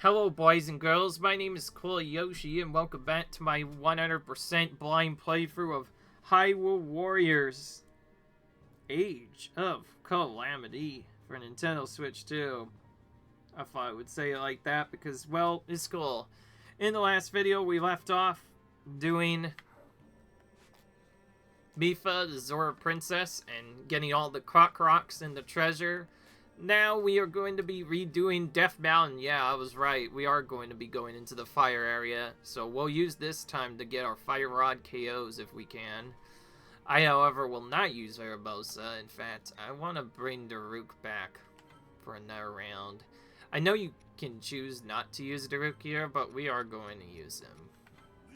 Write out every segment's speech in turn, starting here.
Hello boys and girls, my name is Yoshi and welcome back to my 100% blind playthrough of Hyrule Warriors Age of Calamity for Nintendo Switch 2. I thought I would say it like that because, well, it's cool. In the last video we left off doing Mipha, the Zora Princess, and getting all the Koroks and the treasure. Now we are going to be redoing Death Mountain. Yeah, I was right. We are going to be going into the fire area. So we'll use this time to get our Fire Rod KOs if we can. I, however, will not use Arabosa. In fact, I want to bring Daruk back for another round. I know you can choose not to use Daruk here, but we are going to use him.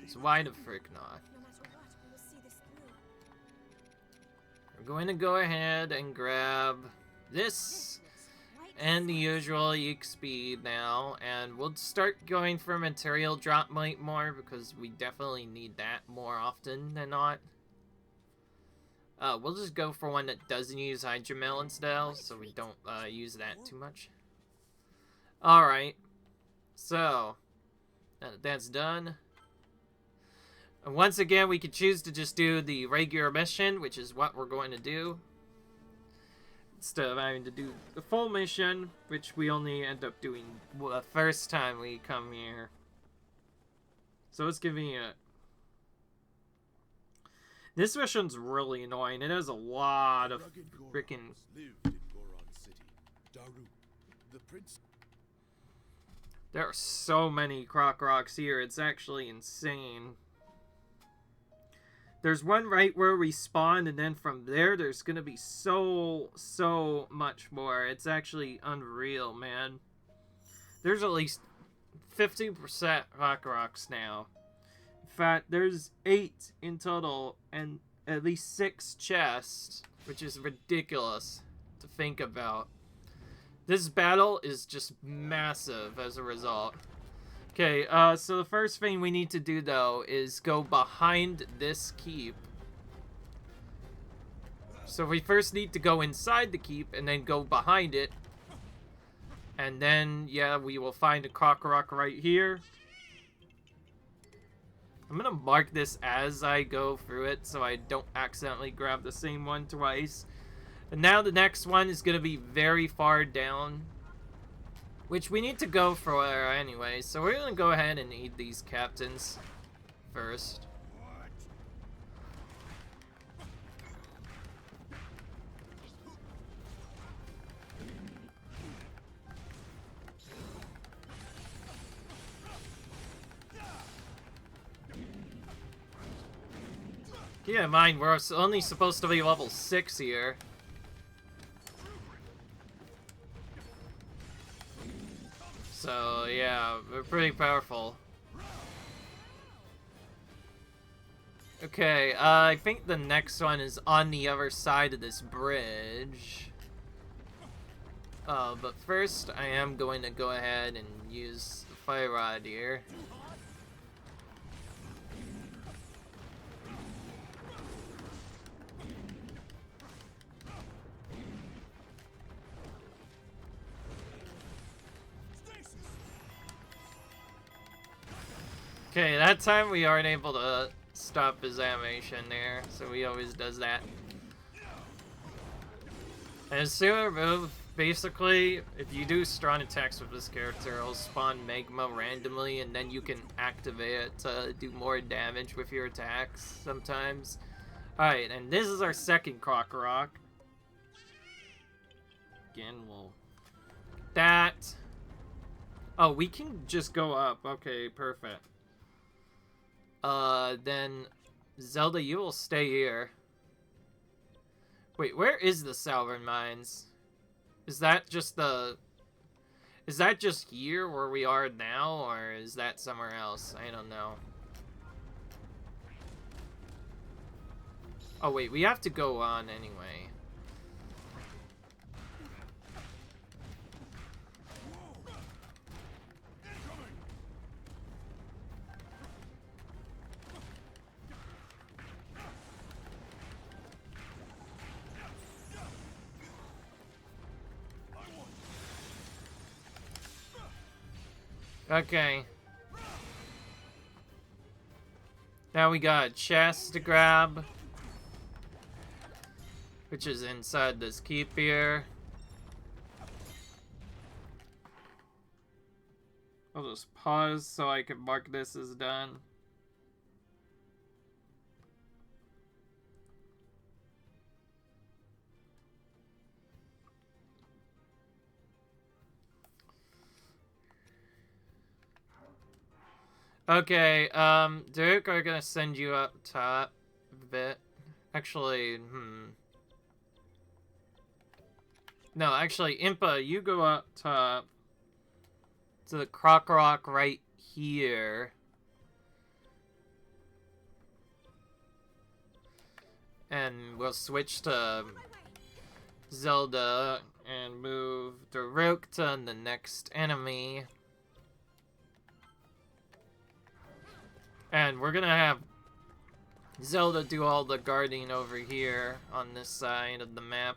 So why the frick not? We're going to go ahead and grab this and the usual EXP now, and we'll start going for material drop might more because we definitely need that more often than not. We'll just go for one that doesn't use Hydromel instead, so we don't use that too much. Alright, so now that that's done, and once again we can choose to just do the regular mission, which is what we're going to do, instead of having to do the full mission, which we only end up doing the first time we come here. So it's convenient. This mission's really annoying. It has a lot of freaking... There are so many Koroks here. It's actually insane. There's one right where we spawn, and then from there, there's gonna be so much more. It's actually unreal, man. There's at least 50% Koroks now. In fact, there's 8 in total, and at least 6 chests, which is ridiculous to think about. This battle is just massive as a result. Okay, so the first thing we need to do, though, is go behind this keep. So we first need to go inside the keep, and then go behind it. And then, yeah, we will find a Korok right here. I'm gonna mark this as I go through it, so I don't accidentally grab the same one twice. And now the next one is gonna be very far down, which we need to go for anyway, so we're gonna go ahead and eat these captains first. Keep in mind, we're only supposed to be level 6 here. So, yeah, we're pretty powerful. Okay, I think the next one is on the other side of this bridge. But first, I am going to go ahead and use the Fire Rod here. Okay, that time we aren't able to stop his animation there, so he always does that. And his super move, basically, if you do strong attacks with this character, it'll spawn magma randomly, and then you can activate it to do more damage with your attacks sometimes. Alright, and this is our second Korok. Again, we'll... that. Oh, we can just go up. Okay, perfect. Then Zelda, you will stay here. Wait, where is the Salvin Mines? Is that just the... is that just here where we are now, or is that somewhere else? I don't know. Oh wait, we have to go on anyway. Okay. Now we got a chest to grab, which is inside this keep here. I'll just pause so I can mark this as done. Okay, Daruk, are gonna send you up top a bit. Actually, No, actually, Impa, you go up top to the Krokorok right here. And we'll switch to Zelda and move Daruk to the next enemy. And we're gonna have Zelda do all the guarding over here on this side of the map.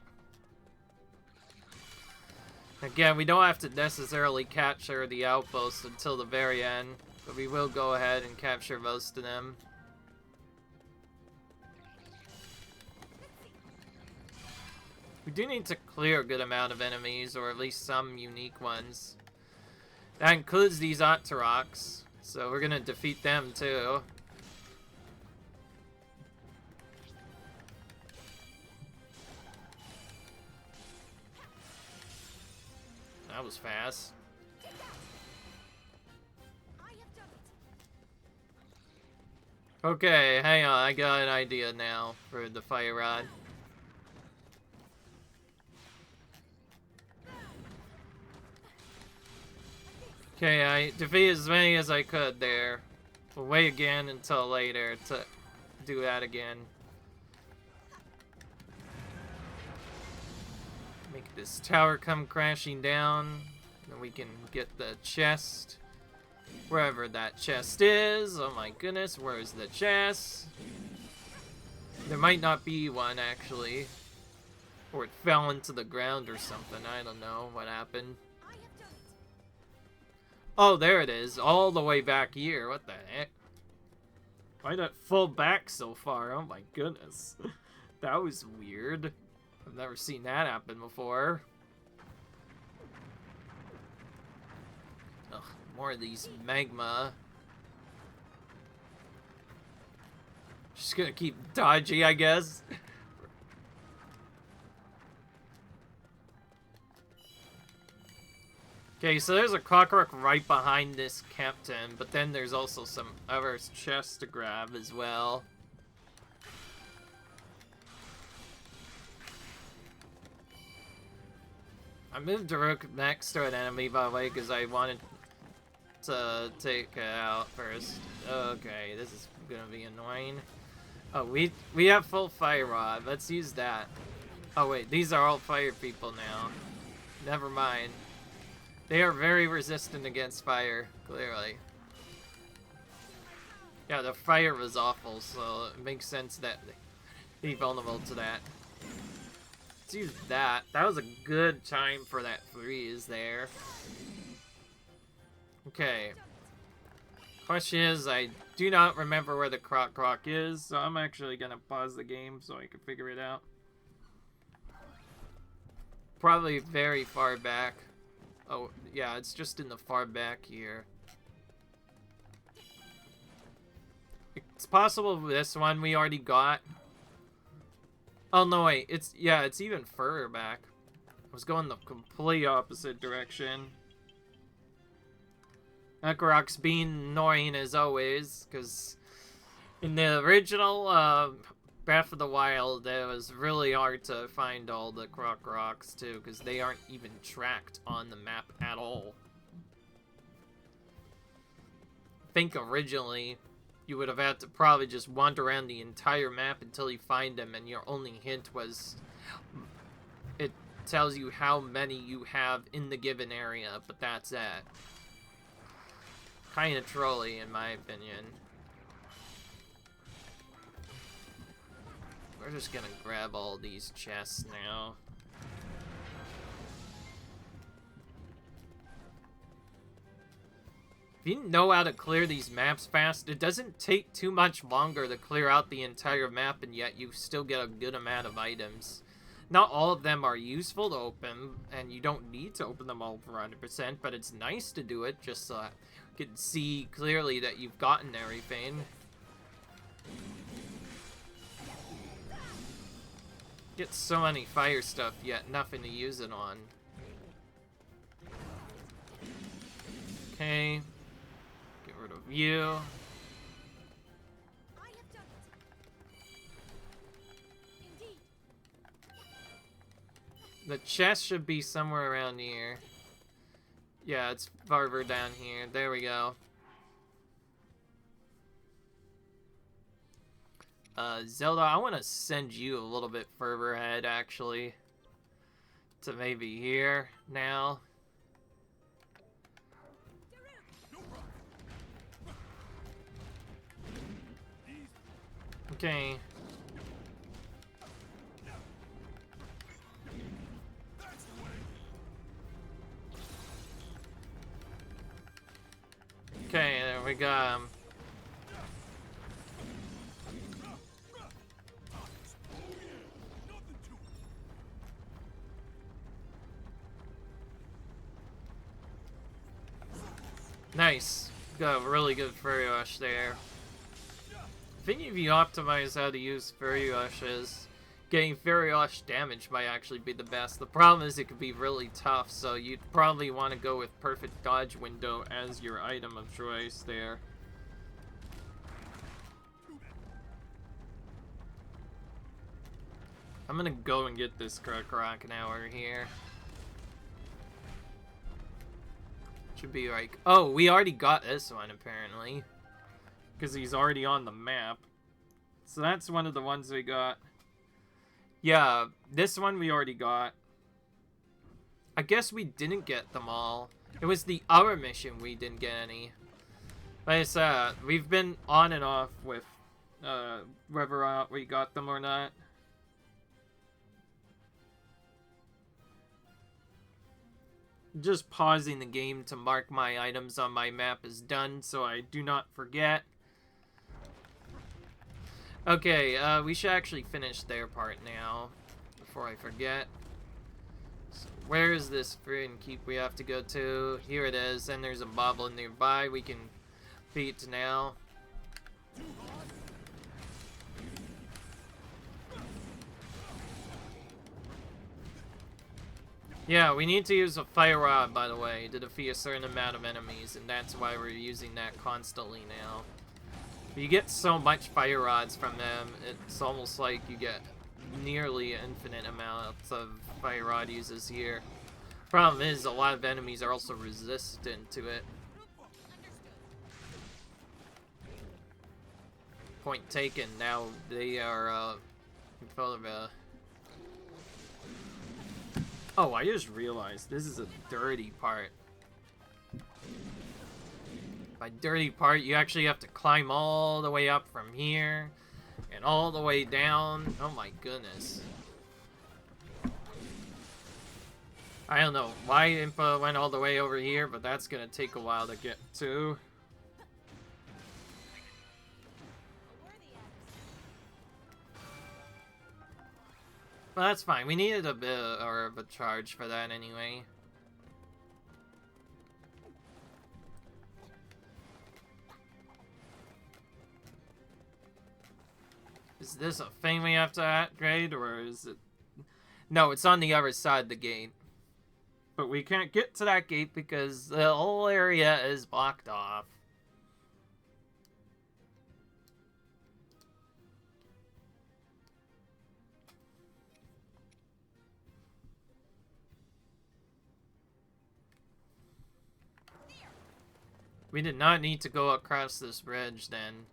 Again, we don't have to necessarily capture the outposts until the very end, but we will go ahead and capture most of them. We do need to clear a good amount of enemies, or at least some unique ones. That includes these Octoroks. So we're gonna defeat them too. That was fast. Okay, hang on, I got an idea now for the fire rod. Okay, I defeated as many as I could there. We'll wait again until later to do that again. Make this tower come crashing down. Then we can get the chest. Wherever that chest is. Oh my goodness, where's the chest? There might not be one actually. Or it fell into the ground or something. I don't know what happened. Oh, there it is. All the way back here. What the heck? Why that fall back so far? Oh my goodness. That was weird. I've never seen that happen before. Ugh, more of these magma. Just gonna keep dodging, I guess. Okay, so there's a Krokorok right behind this captain, but then there's also some other chests to grab as well. I moved Daruk next to an enemy, by the way, because I wanted to take it out first. Okay, this is gonna be annoying. Oh, we have full fire rod. Let's use that. Oh wait, these are all fire people now. Never mind. They are very resistant against fire, clearly. Yeah, the fire was awful, so it makes sense that they'd be vulnerable to that. Let's use that. That was a good time for that freeze there. Okay. Question is, I do not remember where the Krokorok is, so I'm actually gonna pause the game so I can figure it out. Probably very far back. Oh, yeah, it's just in the far back here. It's possible this one we already got. Oh, no, wait. It's even further back. I was going the complete opposite direction. Korok's being annoying as always, because in the original Breath of the Wild, it was really hard to find all the Koroks too, because they aren't even tracked on the map at all. I think originally you would have had to probably just wander around the entire map until you find them, and your only hint was it tells you how many you have in the given area, but that's it. Kind of trolly in my opinion. We're just gonna grab all these chests now. If you know how to clear these maps fast, it doesn't take too much longer to clear out the entire map, and yet you still get a good amount of items. Not all of them are useful to open, and you don't need to open them all for 100%, but it's nice to do it just so you can see clearly that you've gotten everything. Get so many fire stuff, yet nothing to use it on. Okay. Get rid of you. The chest should be somewhere around here. Yeah, it's farther down here. There we go. Zelda, I want to send you a little bit further ahead, actually. To maybe here, now. Okay. Okay, there we go. Nice. Got a really good Fairy Rush there. I think if you optimize how to use Fairy Rushes, getting Fairy Rush damage might actually be the best. The problem is it could be really tough, so you'd probably want to go with Perfect Dodge Window as your item of choice there. I'm gonna go and get this Koroks now over here. Should be like, oh, we already got this one apparently, because he's already on the map. So that's one of the ones we got. Yeah, this one we already got. I guess we didn't get them all. It was the other mission we didn't get any. Like I said, we've been on and off with whether we got them or not. Just pausing the game to mark my items on my map is done, so I do not forget. Okay, we should actually finish their part now, before I forget. So where is this freaking keep we have to go to? Here it is, and there's a boblin nearby we can beat now. Yeah, we need to use a fire rod, by the way, to defeat a certain amount of enemies, and that's why we're using that constantly now. You get so much fire rods from them, it's almost like you get nearly infinite amounts of fire rod uses here. Problem is, a lot of enemies are also resistant to it. Point taken, now they are full of a... Oh, I just realized this is a dirty part. By dirty part, you actually have to climb all the way up from here and all the way down. Oh my goodness. I don't know why Impa went all the way over here, but that's gonna take a while to get to. Well, that's fine. We needed a bit of a charge for that anyway. Is this a thing we have to upgrade, or is it... No, it's on the other side of the gate. But we can't get to that gate because the whole area is blocked off. We did not need to go across this bridge then,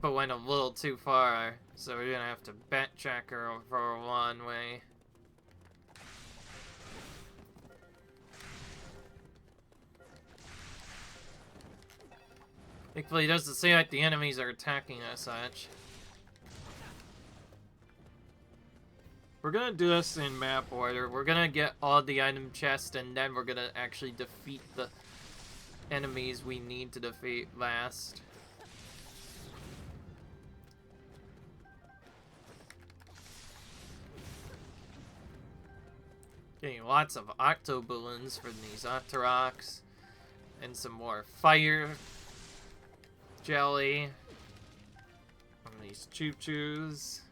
but went a little too far, so we're gonna have to backtrack her for one way. Thankfully, it doesn't seem like the enemies are attacking us much. We're gonna do this in map order. We're gonna get all the item chests, and then we're gonna actually defeat the enemies we need to defeat last. Getting lots of octo balloons from these Octoroks. And some more fire jelly from these choo-choos.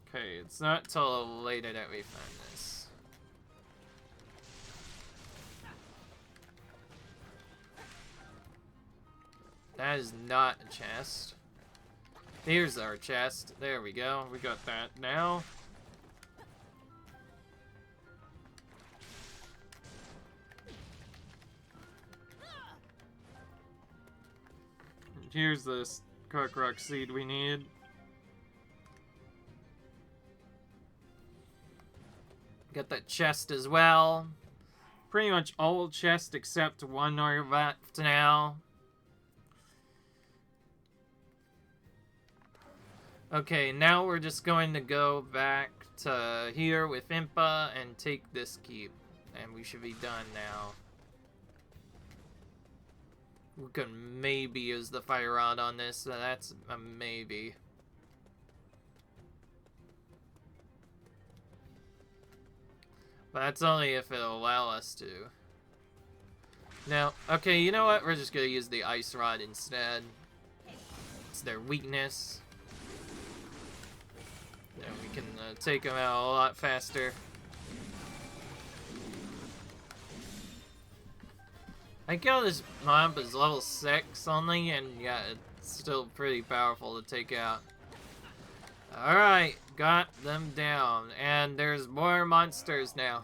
Okay, it's not till later that we find this. That is not a chest. Here's our chest. There we go. We got that now. Here's this Korok seed we need. Got that chest as well. Pretty much all chest except one are left now. Okay, now we're just going to go back to here with Impa and take this keep. And we should be done now. We could maybe use the fire rod on this, so that's a maybe. But that's only if it'll allow us to. Now, okay, you know what? We're just gonna use the ice rod instead. It's their weakness. Then we can take them out a lot faster. I think this mob is level 6 only, and yeah, it's still pretty powerful to take out. Alright, got them down, and there's more monsters now.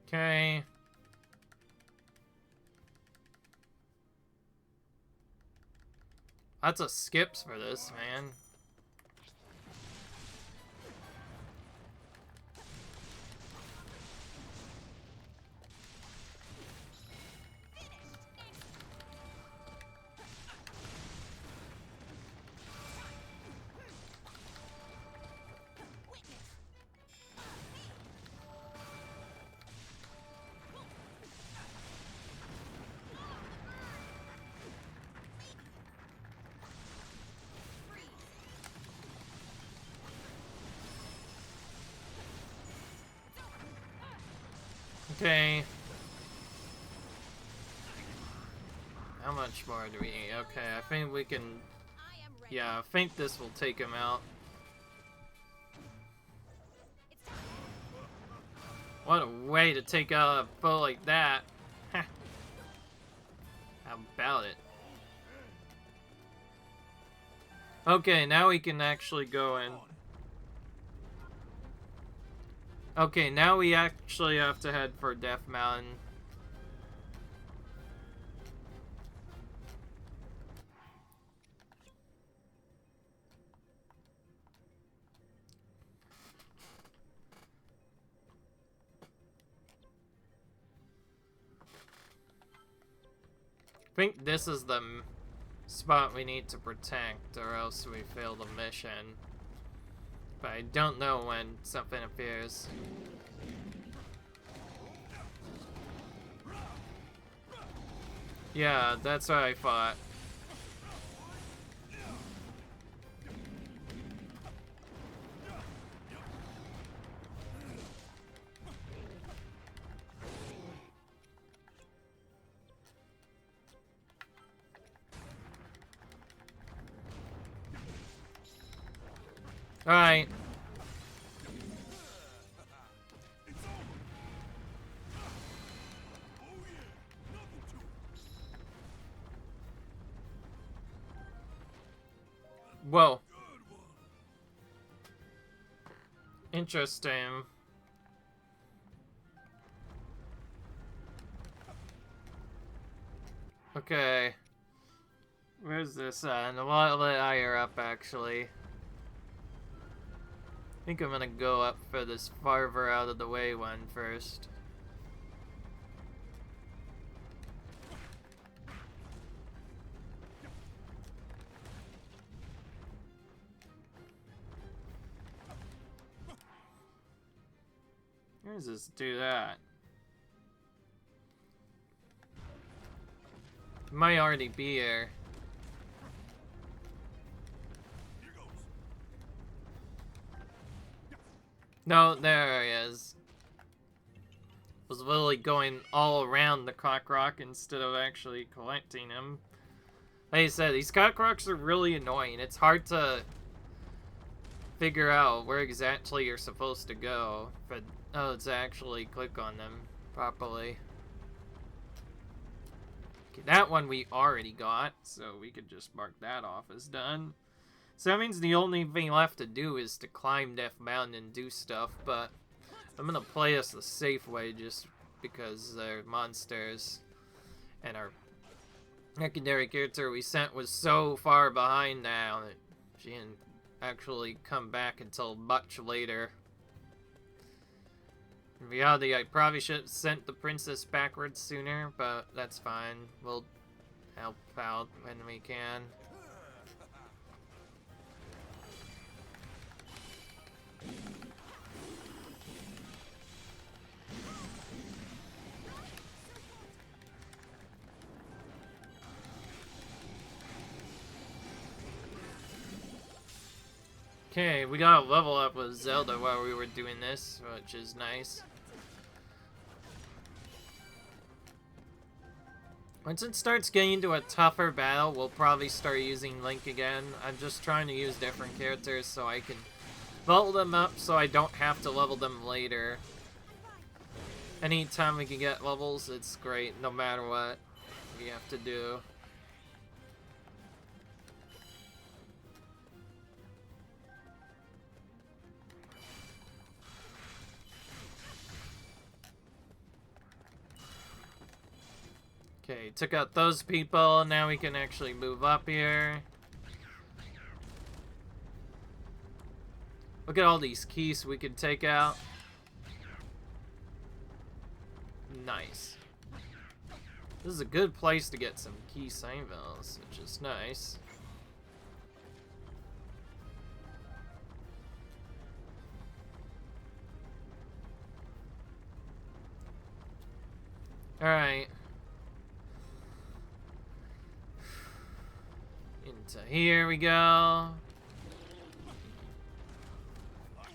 Okay. Lots of skips for this, man. Okay. How much more do we need? Okay, I think we can... Yeah, I think this will take him out. What a way to take out a foe like that. How about it? Okay, now we can actually go in. Okay, now we actually have to head for Death Mountain. I think this is the spot we need to protect, or else we fail the mission. But I don't know when something appears. Yeah, that's what I thought. Alright. Whoa. Interesting. Okay. Where's this at? A lot higher up, actually. I think I'm gonna go up for this farther out of the way one first. Where does this do that? It might already be here. No, there he is. Was literally going all around the Koroks instead of actually collecting him. Like I said, these Koroks are really annoying. It's hard to figure out where exactly you're supposed to go, but to actually click on them properly. Okay, that one we already got, so we could just mark that off as done. So that means the only thing left to do is to climb Death Mountain and do stuff, but I'm gonna play us the safe way just because they're monsters. And our secondary character we sent was so far behind now that she didn't actually come back until much later. In reality, I probably should have sent the princess backwards sooner, but that's fine. We'll help out when we can. Okay, we got a level up with Zelda while we were doing this, which is nice. Once it starts getting into a tougher battle, we'll probably start using Link again. I'm just trying to use different characters so I can level them up so I don't have to level them later. Anytime we can get levels, it's great, no matter what we have to do. Okay, took out those people, now we can actually move up here. Look at all these keys we can take out. Nice. This is a good place to get some key symbols, which is nice. Alright. Into here we go.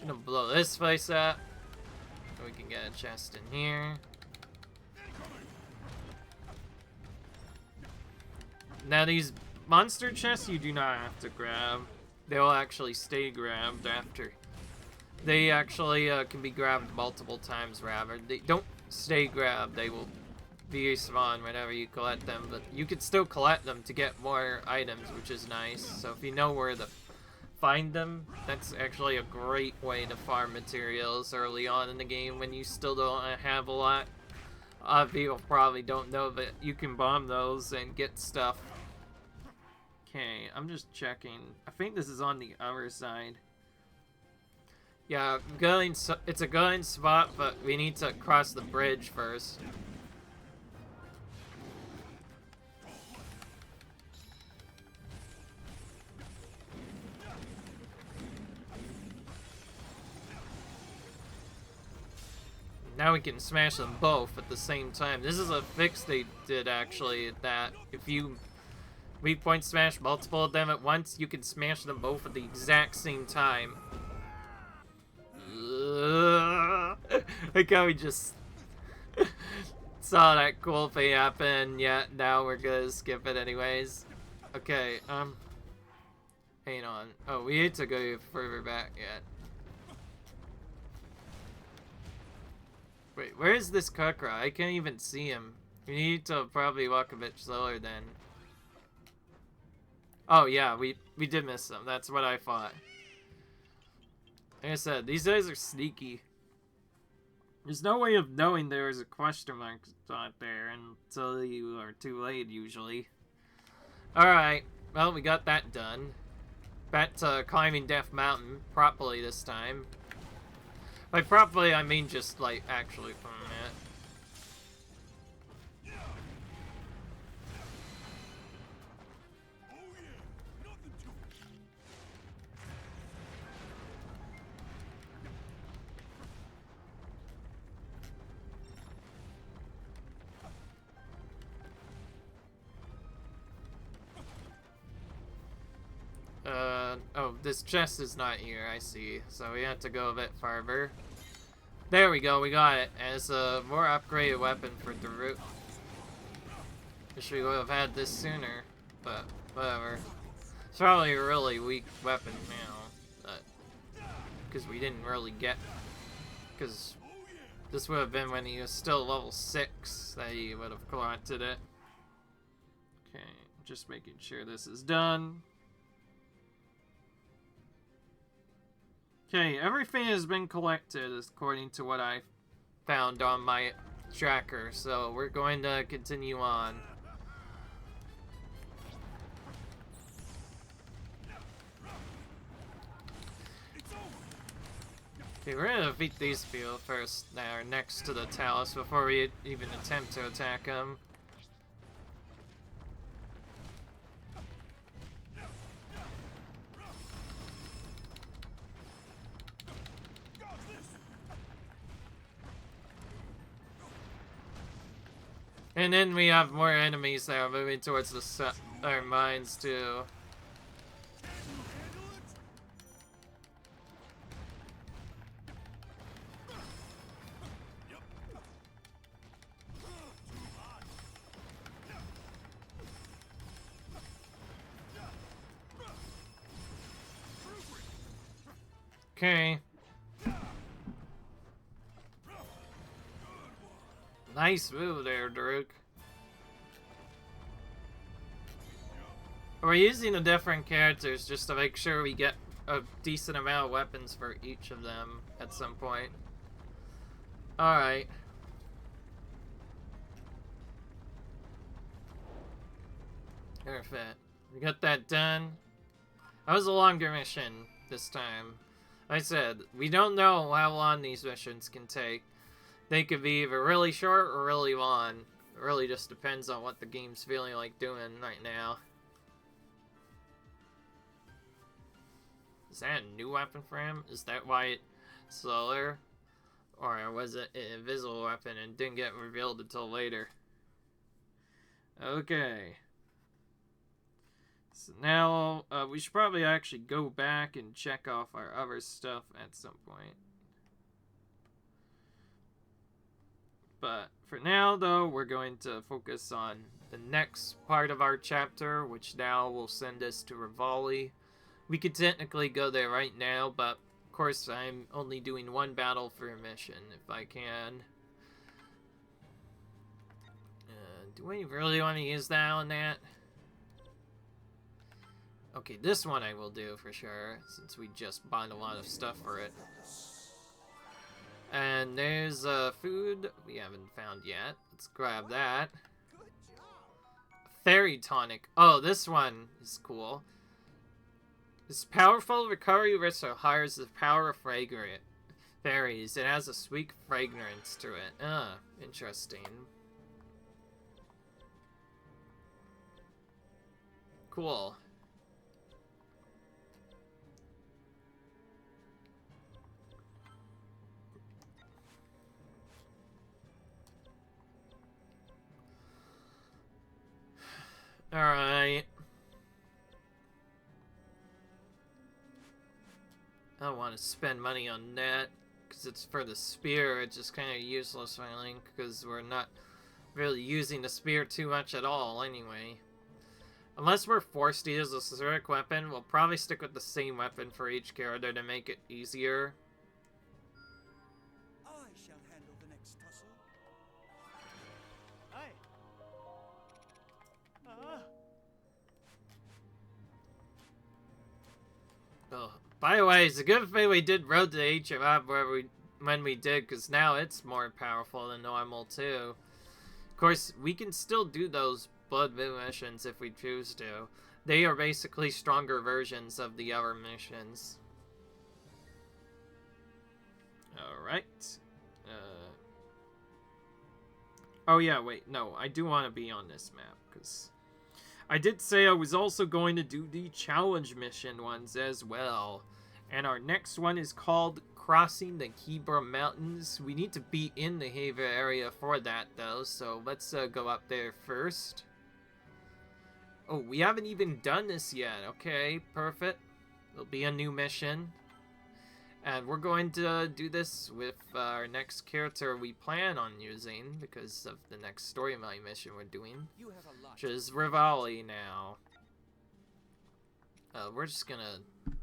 Gonna blow this place up. So we can get a chest in here. Now these monster chests you do not have to grab. They'll actually stay grabbed after. They actually can be grabbed multiple times rather. They don't stay grabbed. They will respawn whenever you collect them, but you can still collect them to get more items, which is nice. So if you know where to find them, that's actually a great way to farm materials early on in the game when you still don't have a lot. People probably don't know that you can bomb those and get stuff. Okay, I'm just checking. I think this is on the other side. Yeah, it's a good spot, but we need to cross the bridge first. Now we can smash them both at the same time. This is a fix they did, actually, that if you weak point smash multiple of them at once, you can smash them both at the exact same time. Like how we just saw that cool thing happen, yet now we're gonna skip it anyways. Okay, hang on. Oh, we need to go further back yet. Wait, where is this Kukra? I can't even see him. We need to probably walk a bit slower then. Oh yeah, we did miss them. That's what I thought. Like I said, these guys are sneaky. There's no way of knowing there is a question mark out there until you are too late, usually. Alright, well, we got that done. Back to climbing Death Mountain, properly this time. By properly, I mean just, like, actually from it. Oh, this chest is not here, I see. So we have to go a bit farther. There we go, we got it. As a more upgraded weapon for Daruk. Wish we would have had this sooner, but whatever. It's probably a really weak weapon now, but because we didn't really get, because this would have been when he was still level 6 that he would have collected it. Okay, just making sure this is done. Okay, everything has been collected according to what I found on my tracker, so we're going to continue on. Okay, we're gonna defeat these people first that are next to the Talus before we even attempt to attack them. And then we have more enemies that are moving towards the our mines too. Okay. Nice move there, Daruk. We're using the different characters just to make sure we get a decent amount of weapons for each of them at some point. Alright. Perfect. We got that done. That was a longer mission this time. Like I said, we don't know how long these missions can take. They could be either really short or really long. It really just depends on what the game's feeling like doing right now. Is that a new weapon for him? Is that why it's slower? Or was it an invisible weapon and didn't get revealed until later? Okay. So now, we should probably actually go back and check off our other stuff at some point. But for now, though, we're going to focus on the next part of our chapter, which now will send us to Rivali. We could technically go there right now, but of course I'm only doing one battle for a mission, if I can. Do we really want to use that on that? Okay, this one I will do for sure, since we just bought a lot of stuff for it. And there's food we haven't found yet. Let's grab that. Fairy tonic. Oh, this one is cool. This powerful recovery ritual hires the power of fragrant fairies. It has a sweet fragrance to it. Interesting. Cool. Alright. I don't want to spend money on that, because it's for the spear. It's just kind of useless, I think, because we're not really using the spear too much at all, anyway. Unless we're forced to use a specific weapon, we'll probably stick with the same weapon for each character to make it easier. I shall handle the next tussle. Oh, by the way, it's a good thing we did Road to HMF when we did, because now it's more powerful than normal, too. Of course, we can still do those Blood Moon missions if we choose to. They are basically stronger versions of the other missions. Alright. Oh yeah, wait, no, I do want to be on this map, because I did say I was also going to do the challenge mission ones as well. And our next one is called Crossing the Kibra Mountains. We need to be in the Haver area for that, though, so let's go up there first. Oh, we haven't even done this yet. Okay, perfect. It'll be a new mission. And we're going to do this with our next character we plan on using because of the next storyline mission we're doing, which is Rivali now. We're just gonna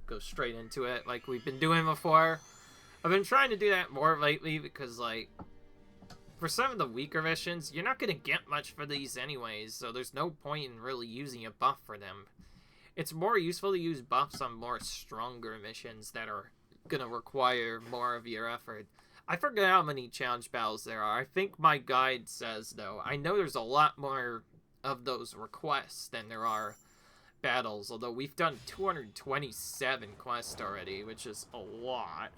go straight into it like we've been doing before. I've been trying to do that more lately because, like, for some of the weaker missions, you're not gonna get much for these anyways, so there's no point in really using a buff for them. It's more useful to use buffs on more stronger missions that are gonna require more of your effort. I forget how many challenge battles there are. I think my guide says, though. I know there's a lot more of those requests than there are battles, although we've done 227 quests already, which is a lot.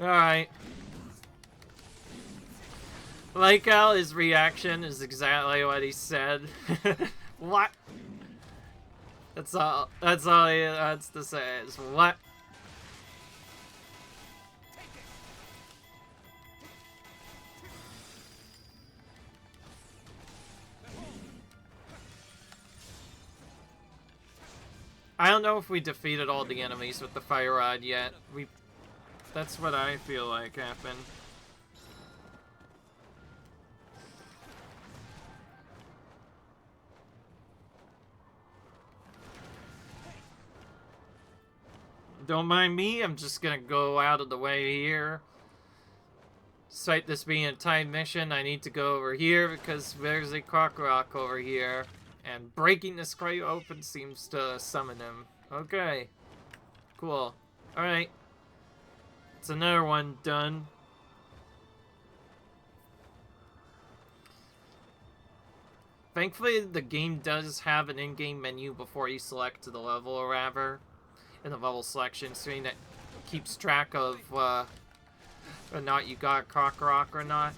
Alright. Like how his reaction is exactly what he said. What? That's all he has to say is what? I don't know if we defeated all the enemies with the fire rod yet. That's what I feel like happened. Don't mind me, I'm just gonna go out of the way here. Despite this being a timed mission, I need to go over here because there's a Korok over here. And breaking this crate open seems to summon him. Okay. Cool. Alright. It's another one done. Thankfully, the game does have an in-game menu before you select the level or whatever. In the level selection screen that keeps track of whether or not you got Koroks or not.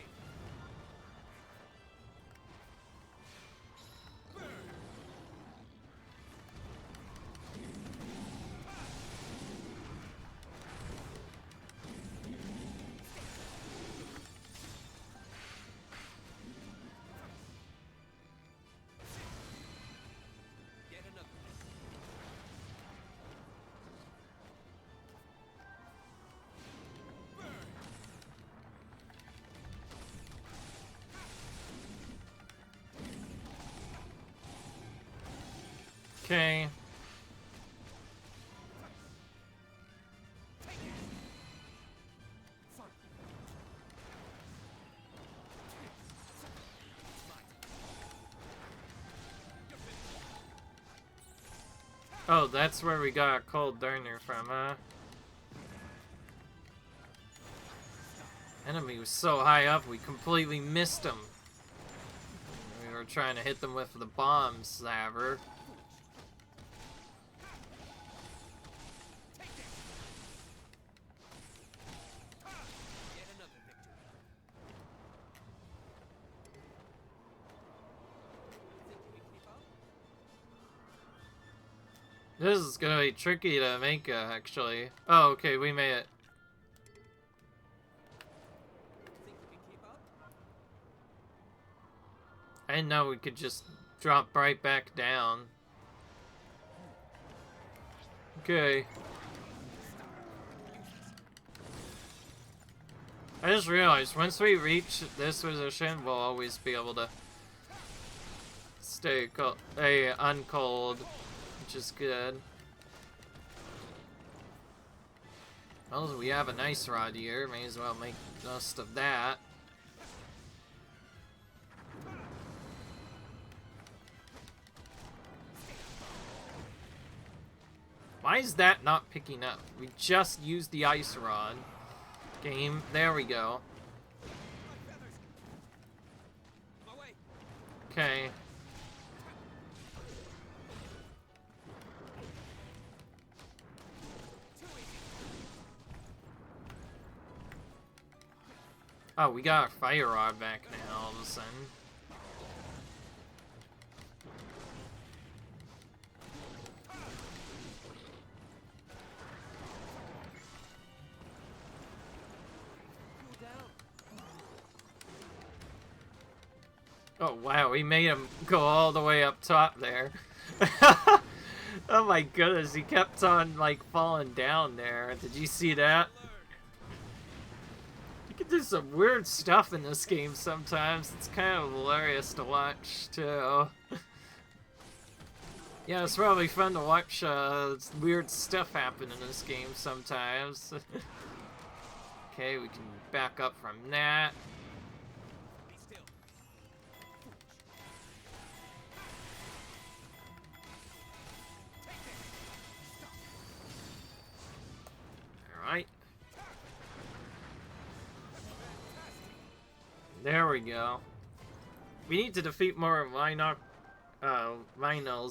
Okay. Oh, that's where we got Cold Burner from, huh? Enemy was so high up, we completely missed him. We were trying to hit them with the bomb slaver. This is gonna be tricky to make, actually. Oh, okay, we made it. I didn't know we could just drop right back down. Okay. I just realized, once we reach this position, we'll always be able to stay uncold. Which is good. Well, we have an ice rod here. May as well make most of that. Why is that not picking up? We just used the ice rod. Game. There we go. Okay. Oh, we got our fire rod back now all of a sudden. Oh wow, we made him go all the way up top there. Oh my goodness, he kept on like falling down there. Did you see that? You can do some weird stuff in this game sometimes. It's kind of hilarious to watch too. Yeah, it's probably fun to watch weird stuff happen in this game sometimes. Okay, we can back up from that. Alright. There we go. We need to defeat more Rhinos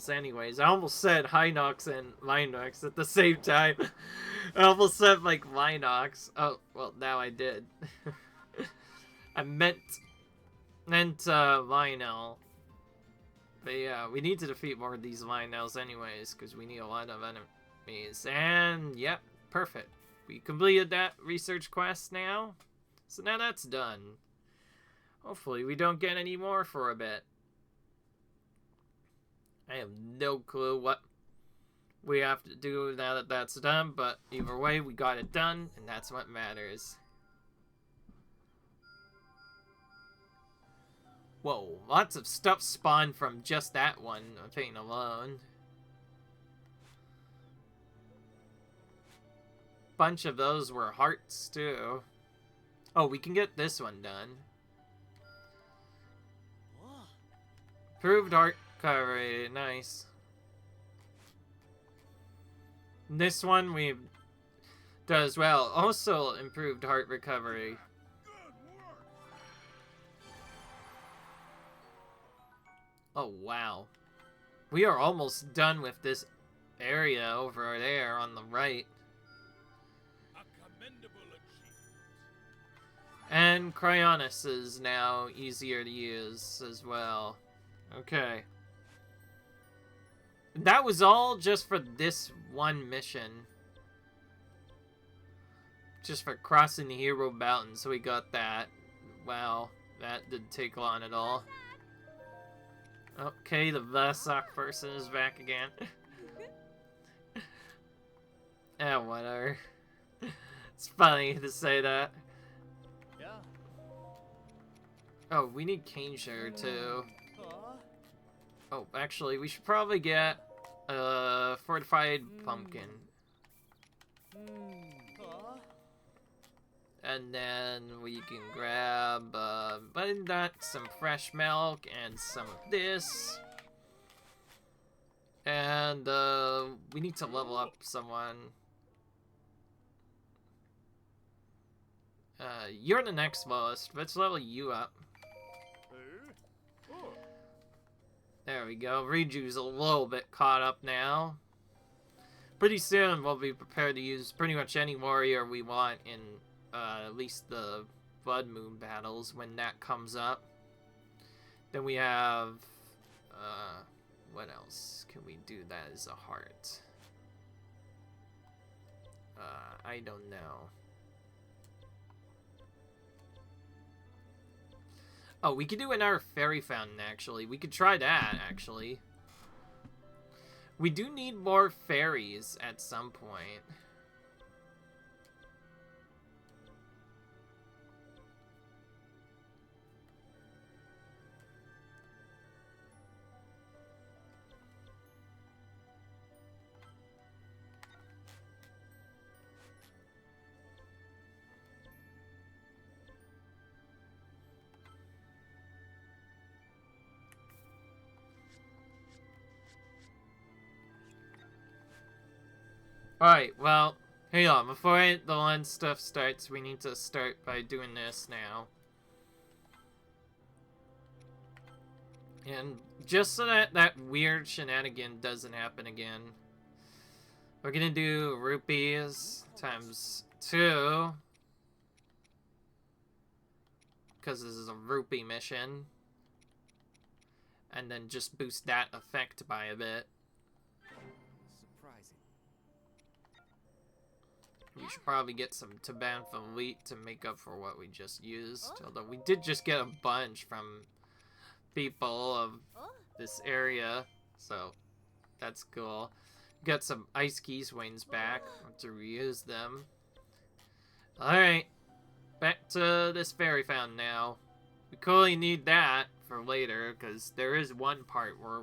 anyways. I almost said Hinox and Rhinox at the same time. I almost said like Rhinox. Oh, well now I did. I meant Rhino. But yeah, we need to defeat more of these Rhinos anyways, because we need a lot of enemies. And yep, perfect. We completed that research quest now. So now that's done. Hopefully we don't get any more for a bit. I have no clue what we have to do now that that's done, but either way, we got it done, and that's what matters. Whoa, lots of stuff spawned from just that one thing alone. Bunch of those were hearts, too. Oh, we can get this one done. Improved heart recovery, nice. This one we does well. Also improved heart recovery. Oh wow. We are almost done with this area over there on the right. A commendable achievement. And Cryonis is now easier to use as well. Okay. That was all just for this one mission. Just for crossing the Hyrule Mountain, so we got that. Wow, that didn't take long at all. Okay, the Vasok person is back again. Whatever. It's funny to say that. Yeah. Oh, we need cane sugar too. Oh, actually, we should probably get a fortified pumpkin. And then we can grab some fresh milk and some of this. And we need to level up someone. You're the next lowest. Let's level you up. There we go. Riju's a little bit caught up now. Pretty soon we'll be prepared to use pretty much any warrior we want in at least the Blood Moon battles when that comes up. Then we have what else can we do that is a heart? I don't know. Oh, we could do another fairy fountain, actually. We could try that, actually. We do need more fairies at some point. Alright, well, hang on. Before the land stuff starts, we need to start by doing this now. And just so that that weird shenanigan doesn't happen again, we're gonna do rupees times 2. Because this is a rupee mission. And then just boost that effect by a bit. Surprising. We should probably get some Tabanfa wheat to make up for what we just used. Although we did just get a bunch from people of this area, so that's cool. Got some ice keys wings back to reuse them. Alright, back to this fairy fountain now. We clearly need that for later, because there is one part where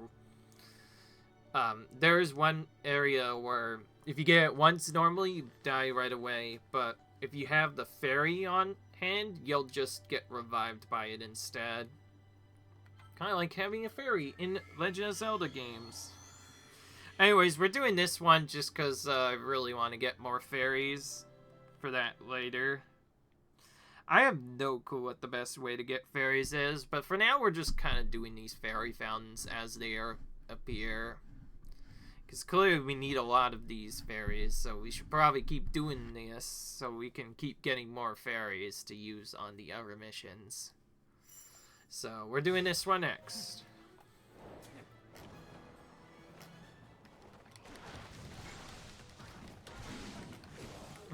there is one area where if you get it once normally you die right away, but if you have the fairy on hand, you'll just get revived by it instead. Kind of like having a fairy in Legend of Zelda games. Anyways, we're doing this one just because I really want to get more fairies for that later. I have no clue what the best way to get fairies is, but for now we're just kind of doing these fairy fountains as they appear. Because clearly we need a lot of these fairies, so we should probably keep doing this so we can keep getting more fairies to use on the other missions. So we're doing this one next.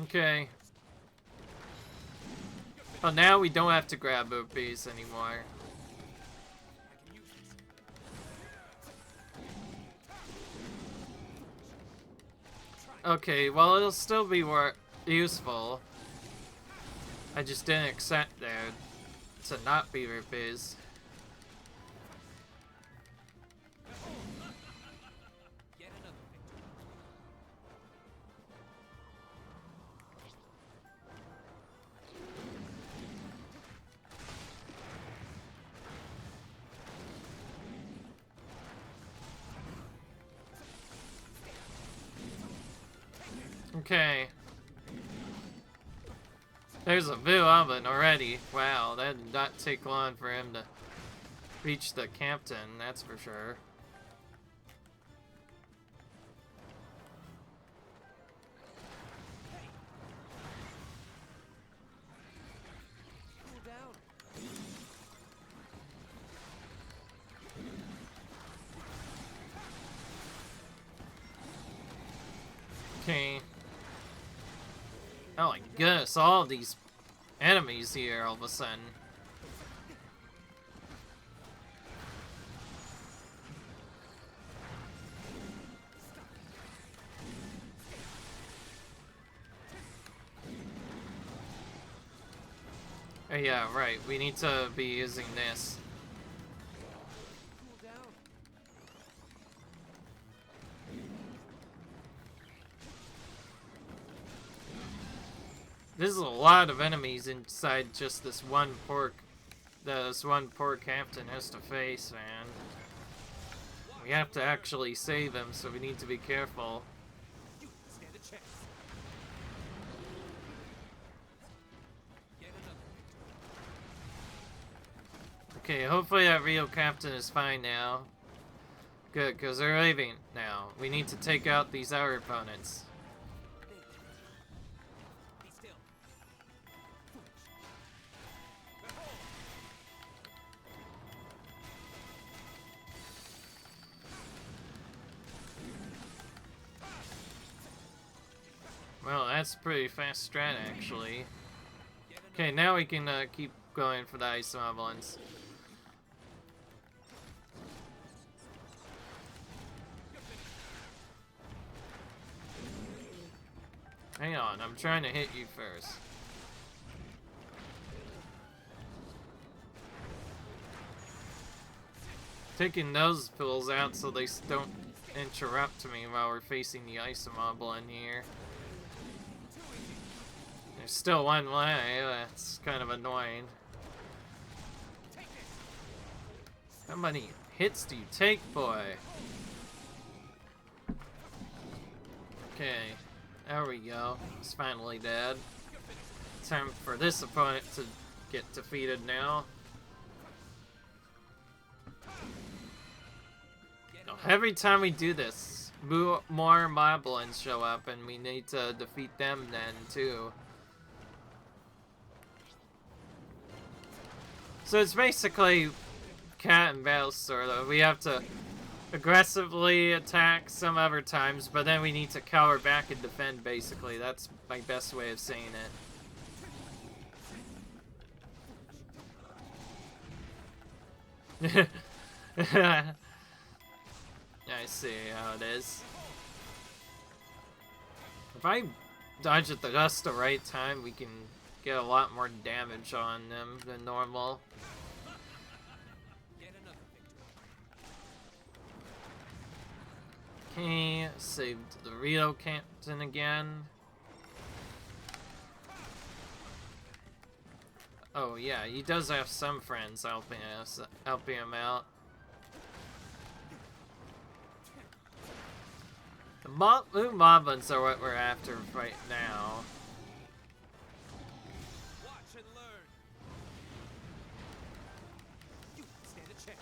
Okay. Oh, now we don't have to grab rupees anymore. Okay, well it'll still be useful. I just didn't accept there to not be rupees. Okay. There's a blue oven already. Wow, that did not take long for him to reach the captain, that's for sure. Okay. Oh my goodness, all of these enemies here all of a sudden. Oh yeah, right, we need to be using this. There's a lot of enemies inside just this one poor captain has to face, man. We have to actually save him, so we need to be careful. Okay, hopefully that real captain is fine now. Good, because they're leaving now. We need to take out these other opponents. Well, that's a pretty fast strat, actually. Okay, now we can keep going for the ice moblins. Hang on, I'm trying to hit you first. Taking those fools out so they don't interrupt me while we're facing the ice moblin here. There's still one way, that's kind of annoying. How many hits do you take, boy? Okay. There we go. He's finally dead. Time for this opponent to get defeated now. Every time we do this, more moblins show up and we need to defeat them then too. So it's basically cat and mouse sort of. We have to aggressively attack some other times, but then we need to cower back and defend basically. That's my best way of saying it. I see how it is. If I dodge at just the right time, we can get a lot more damage on them than normal. Okay, saved the Rio captain again. Oh yeah, he does have some friends helping him out. The blue moblins are what we're after right now. Watch and learn. You stand a chance.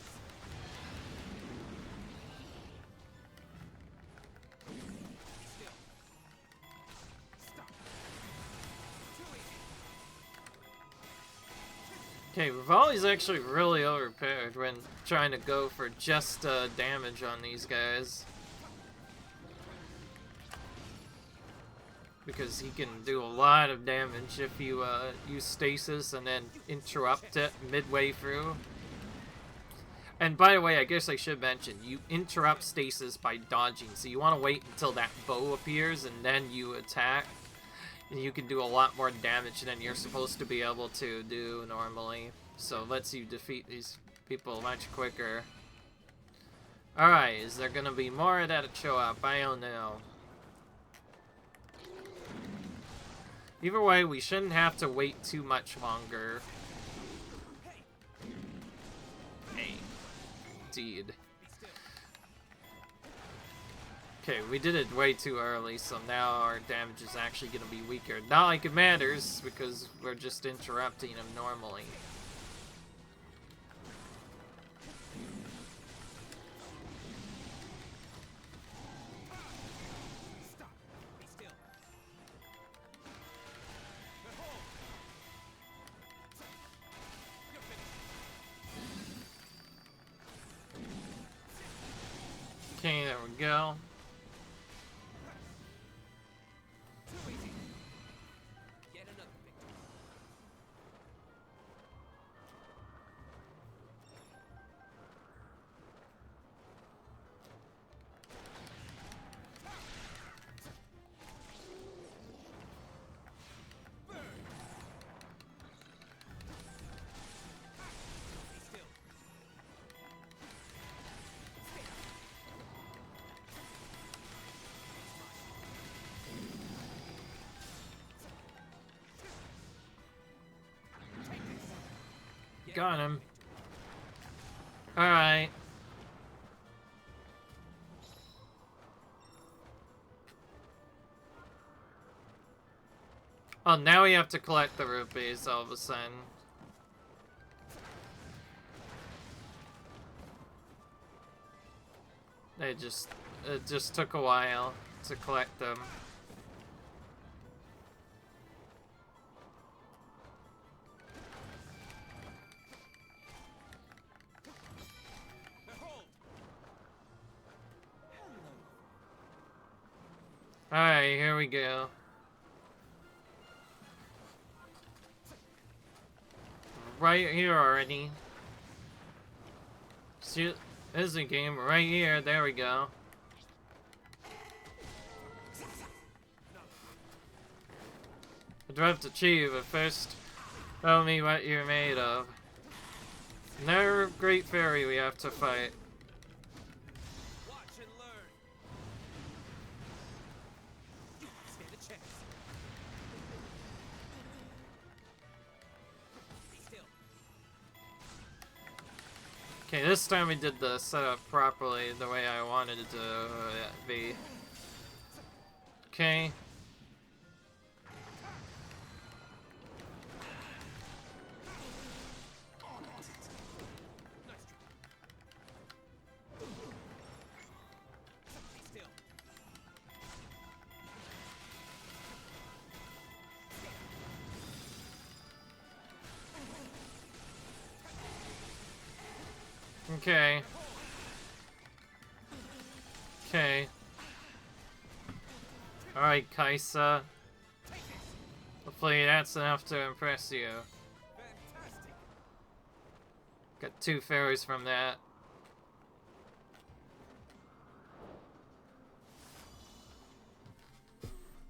Still. Stop. Too easy. Okay, Rivali's actually really overpowered when trying to go for just damage on these guys. Because he can do a lot of damage if you use stasis and then interrupt it midway through. And by the way, I guess I should mention, you interrupt stasis by dodging, so you want to wait until that bow appears and then you attack. And you can do a lot more damage than you're supposed to be able to do normally. So it lets you defeat these people much quicker. Alright, is there gonna be more that show up? I don't know. Either way, we shouldn't have to wait too much longer. Hey. Indeed. Okay, we did it way too early, so now our damage is actually going to be weaker. Not like it matters, because we're just interrupting him normally. Okay, there we go. Got him. Alright. Oh, now we have to collect the rupees all of a sudden. It just took a while to collect them. Alright, here we go. Right here already. See, there's a game right here. There we go. I'd love to cheat, but first, tell me what you're made of. Another great fairy we have to fight. Okay, this time we did the setup properly, the way I wanted it to be. Okay. Okay. Okay. Alright, Kaisa. Hopefully that's enough to impress you. Fantastic. Got 2 fairies from that.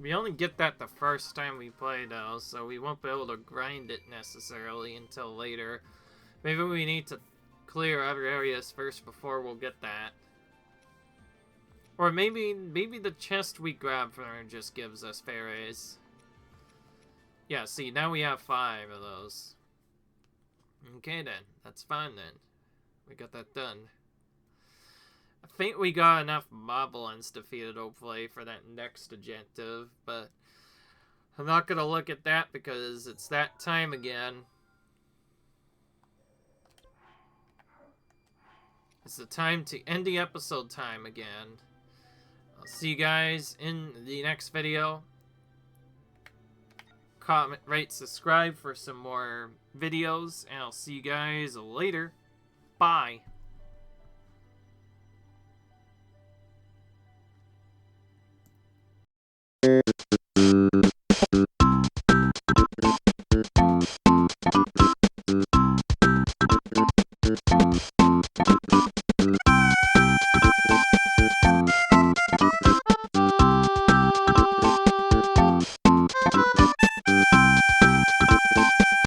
We only get that the first time we play though, so we won't be able to grind it necessarily until later. Maybe we need to clear other areas first before we'll get that. Or maybe the chest we grab from her just gives us fairies. Yeah, see, now we have 5 of those. Okay then, that's fine then. We got that done. I think we got enough moblins defeated, hopefully, for that next objective, but I'm not gonna look at that because it's that time again. It's the time to end the episode time again. I'll see you guys in the next video. Comment, rate, subscribe for some more videos, and I'll see you guys later. Bye.